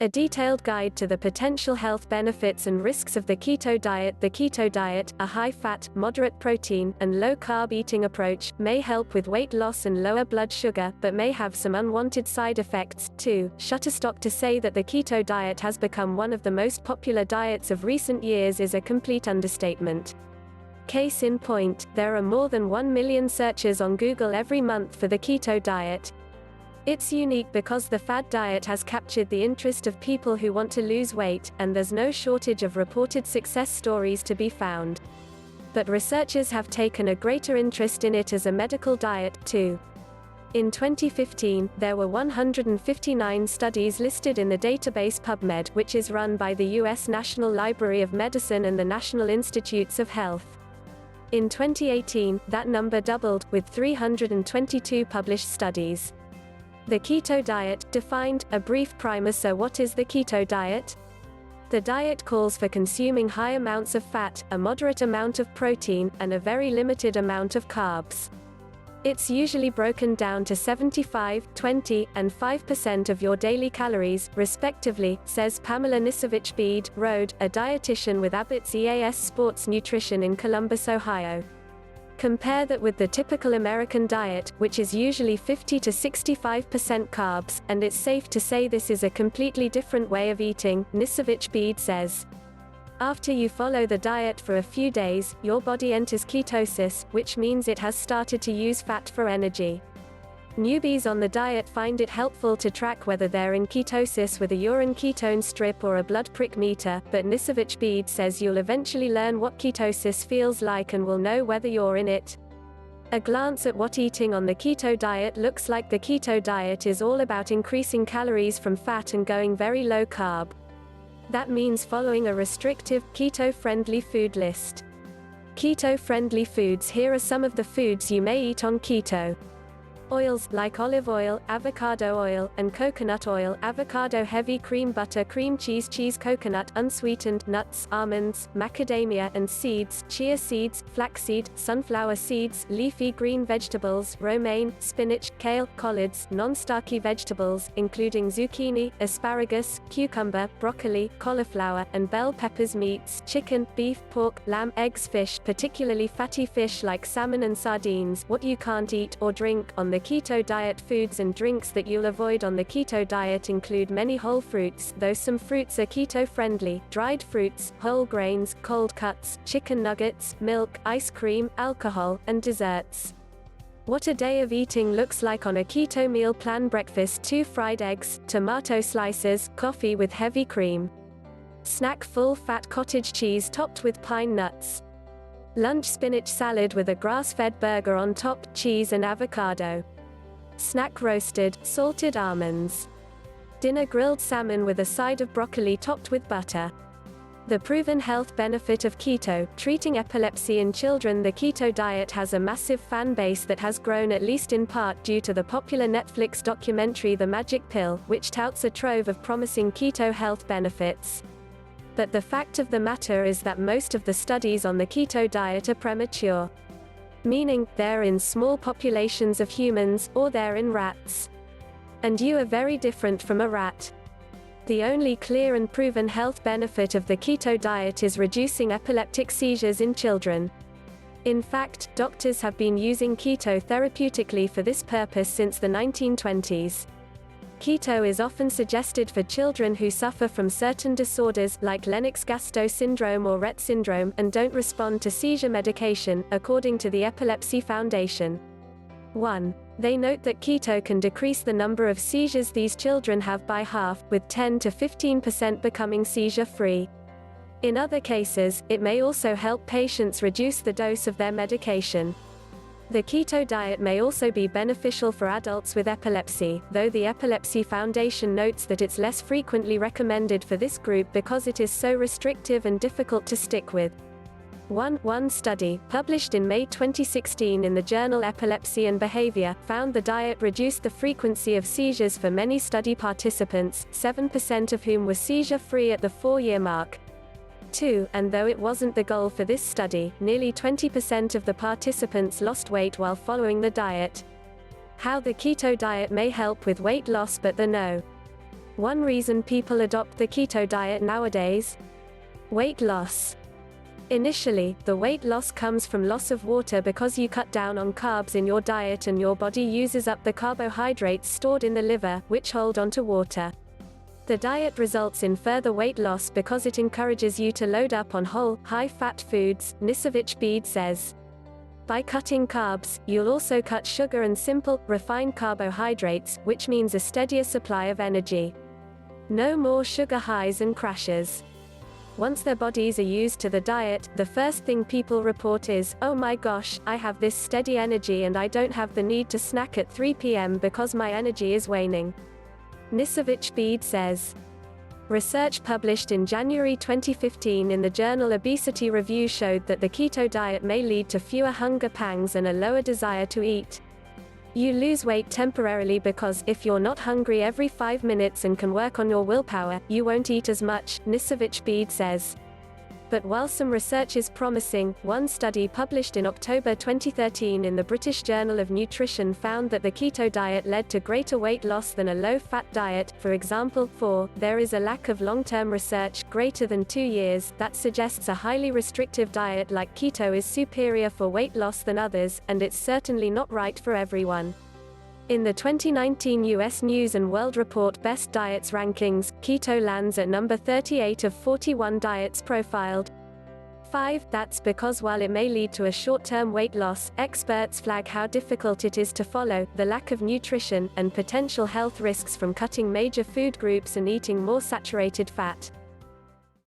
A detailed guide to the potential health benefits and risks of the keto diet. The keto diet, a high-fat, moderate protein, and low-carb eating approach, may help with weight loss and lower blood sugar, but may have some unwanted side effects, too. Shutterstock to say that the keto diet has become one of the most popular diets of recent years is a complete understatement. Case in point, there are more than 1 million searches on Google every month for the keto diet. It's unique because the fad diet has captured the interest of people who want to lose weight, and there's no shortage of reported success stories to be found. But researchers have taken a greater interest in it as a medical diet, too. In 2015, there were 159 studies listed in the database PubMed, which is run by the U.S. National Library of Medicine and the National Institutes of Health. In 2018, that number doubled, with 322 published studies. The keto diet, defined, a brief primer. So what is the keto diet? The diet calls for consuming high amounts of fat, a moderate amount of protein, and a very limited amount of carbs. It's usually broken down to 75, 20, and 5% of your daily calories, respectively, says Pamela Nisevich-Bede, Road, a dietitian with Abbott's EAS Sports Nutrition in Columbus, Ohio. Compare that with the typical American diet, which is usually 50 to 65% carbs, and it's safe to say this is a completely different way of eating, Nisevich-Bede says. After you follow the diet for a few days, your body enters ketosis, which means it has started to use fat for energy. Newbies on the diet find it helpful to track whether they're in ketosis with a urine ketone strip or a blood prick meter, but Nisevich-Bede says you'll eventually learn what ketosis feels like and will know whether you're in it. A glance at what eating on the keto diet looks like. The keto diet is all about increasing calories from fat and going very low carb. That means following a restrictive, keto-friendly food list. Keto-friendly foods. Here are some of the foods you may eat on keto. Oils, like olive oil, avocado oil, and coconut oil, avocado heavy cream butter, cream cheese, cheese, coconut, unsweetened, nuts, almonds, macadamia, and seeds, chia seeds, flaxseed, sunflower seeds, leafy green vegetables, romaine, spinach, kale, collards, non-starchy vegetables, including zucchini, asparagus, cucumber, broccoli, cauliflower, and bell peppers, meats, chicken, beef, pork, lamb, eggs, fish, particularly fatty fish like salmon and sardines. What you can't eat or drink on the keto diet. Foods and drinks that you'll avoid on the keto diet include many whole fruits, though some fruits are keto-friendly, dried fruits, whole grains, cold cuts, chicken nuggets, milk, ice cream, alcohol, and desserts. What a day of eating looks like on a keto meal plan. Breakfast: 2 fried eggs, tomato slices, coffee with heavy cream. Snack: full-fat cottage cheese topped with pine nuts. Lunch: spinach salad with a grass-fed burger on top, cheese and avocado. Snack: roasted, salted almonds. Dinner: grilled salmon with a side of broccoli topped with butter. The proven health benefit of keto, treating epilepsy in children. The keto diet has a massive fan base that has grown at least in part due to the popular Netflix documentary The Magic Pill, which touts a trove of promising keto health benefits. But the fact of the matter is that most of the studies on the keto diet are premature. Meaning, they're in small populations of humans, or they're in rats. And you are very different from a rat. The only clear and proven health benefit of the keto diet is reducing epileptic seizures in children. In fact, doctors have been using keto therapeutically for this purpose since the 1920s. Keto is often suggested for children who suffer from certain disorders, like Lennox-Gastaut syndrome or Rett syndrome, and don't respond to seizure medication, according to the Epilepsy Foundation. 1. They note that keto can decrease the number of seizures these children have by half, with 10 to 15% becoming seizure-free. In other cases, it may also help patients reduce the dose of their medication. The keto diet may also be beneficial for adults with epilepsy, though the Epilepsy Foundation notes that it's less frequently recommended for this group because it is so restrictive and difficult to stick with. One study, published in May 2016 in the journal Epilepsy and Behavior, found the diet reduced the frequency of seizures for many study participants, 7% of whom were seizure-free at the 4-year mark. 2. And though it wasn't the goal for this study, nearly 20% of the participants lost weight while following the diet. How the keto diet may help with weight loss. But the no. One reason people adopt the keto diet nowadays? Weight loss. Initially, the weight loss comes from loss of water because you cut down on carbs in your diet and your body uses up the carbohydrates stored in the liver, which hold onto water. The diet results in further weight loss because it encourages you to load up on whole, high-fat foods, Nisovich says. By cutting carbs, you'll also cut sugar and simple, refined carbohydrates, which means a steadier supply of energy. No more sugar highs and crashes. Once their bodies are used to the diet, the first thing people report is, "Oh my gosh, I have this steady energy and I don't have the need to snack at 3 p.m. because my energy is waning." Nisovich says. Research published in January 2015 in the journal Obesity Review showed that the keto diet may lead to fewer hunger pangs and a lower desire to eat. You lose weight temporarily because, if you're not hungry every 5 minutes and can work on your willpower, you won't eat as much, Nisovich says. But while some research is promising, one study published in October 2013 in the British Journal of Nutrition found that the keto diet led to greater weight loss than a low-fat diet. For example, there is a lack of long-term research, greater than 2 years, that suggests a highly restrictive diet like keto is superior for weight loss than others, and it's certainly not right for everyone. In the 2019 US News & World Report Best Diets Rankings, keto lands at number 38 of 41 diets profiled. 5. That's because while it may lead to a short-term weight loss, experts flag how difficult it is to follow, the lack of nutrition, and potential health risks from cutting major food groups and eating more saturated fat.